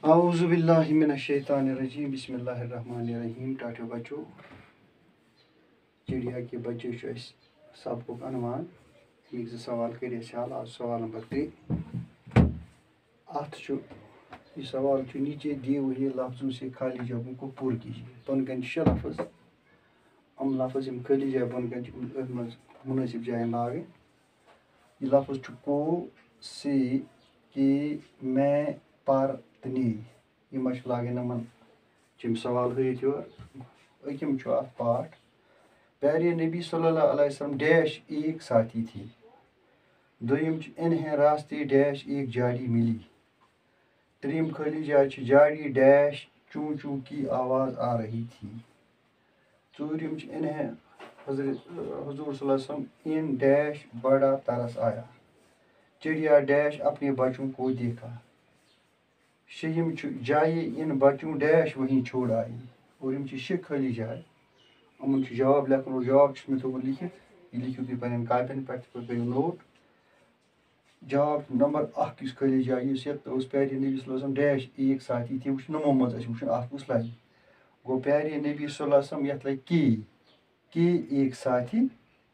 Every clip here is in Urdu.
اعوذ باللہ من الشیطان الرجیم بسم اللہ الرحمن الرحیم. ٹاٹھو بچو چڑیا کے بچے سبق عنوان امیک سوال کر حال. آج سوال نمبر 3. یہ سوال نیچے دیے ہوئے لفظوں سے خالی جگہوں کو پور کیجیے. بن کن 6 لفظ لفظ خالی جائے بن کن مناسب جائیں لاگیں. یہ لفظ کو سی کی میں پر تنی یہ لاگن نم سوال ہت یورکم ات پاٹ. پیارے نبی صلی اللہ علیہ وسلم ڈیش ایک ساتھی تھی. دویم انہیں راستے ڈیش ایک جھاڑی ملی. تریم خالی جائے جھاڑی ڈیش چوں چوں کی آواز آ رہی تھی. ژوٗرِم انہیں حضور صلی اللہ علیہ وسلم ان ڈیش بڑا ترس آیا. چڑیا ڈیش اپنے بچوں کو دیکھا. شیم جائے ان بچوں ڈیش وہیں چھوڑ آئی. اور شہ خالی جائے یمن جواب لکھن اور جواب میں تھومت لکھت. یہ لکھو تھی پنن کاپین پہ کریو نوٹ. جواب نمبر 1 اس خالی جائے اس پیارے نبی صلی اللہ علیہ وسلم ڈیش ایک ساتھی تھی. وہ نمو مز وچن لگی گو پیارے نبی صلی اللہ علیہ وسلم یت لگی کی ایک ساتھی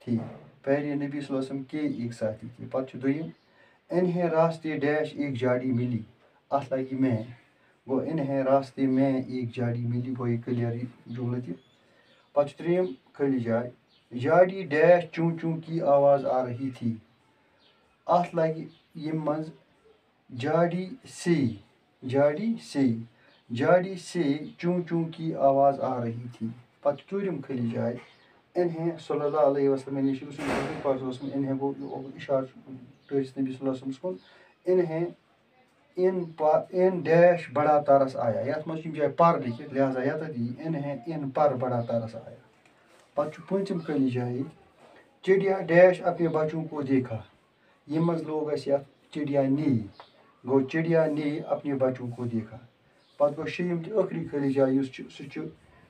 تھی. پیارے نبی صلی اللہ علیہ وسلم کے ایک ساتھی تھی. پتہ دویم انہیں راستے ڈیش ایک جھاڑی ملی. ات لگی میں گو انہیں راستے میں ایک جھاڑی ملی. گو یہ کلیئر جملہ تہ. پتہ تریم خالی جائے جھاڑی ڈیش چوں چوں کی آواز آ رہی تھی. ات لگہ یم مز جھاڑی سے چوں چوں کی آواز آ رہی تھی. پتہ ژوٗرِم خالی جائے انہیں صلی اللہ علیہ وسلم انہیں گو اشار ٹٲٹھِس نبی صلی اللہ علیہ وسلم کن. انہیں ان ڈیش بڑا ترس آیا. یتھ مز جائے پر لکھت لہذا یتھ دی انہیں ان پر بڑا ترس آیا. پتہ پوٗنٛژِم خالی جائے چڑیا ڈیش اپنے بچوں کو دیکھا. یہ مز لوگ اس چڑیا نی گو چڑیا نے اپنے بچوں کو دیکھا. پتہ گو شیٚیِم تہ ٲخری خالی جائے سہ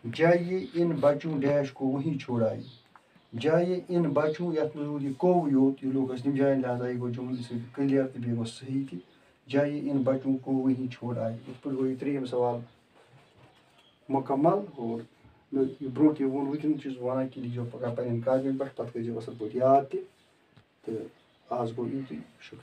جائے ان بچوں ڈیش کو وہیں چھوڑ آئی. جائے ان بچوں یتھ مز یہ کو یوت یہ لوگ نم جائیں لہذا یہ گو جملہ کلیئر تہ بیٚیہِ گو صحیح تہ. جائے ان بچوں کو وہیں چھوڑ آئی. اس پر گو یہ 3یم سوال مکمل. اور برونٹھ وون وٕنکٮ۪ن چھُس بہٕ وَنان کہِ لیٖکھزیو پگاہ پنٛنٮ۪ن کاپین پٮ۪ٹھ. پتہٕ کٔرۍزیو اَصٕل پٲٹھۍ یاد تہِ. تہٕ آز گوٚو یُتُے. شُکریہ.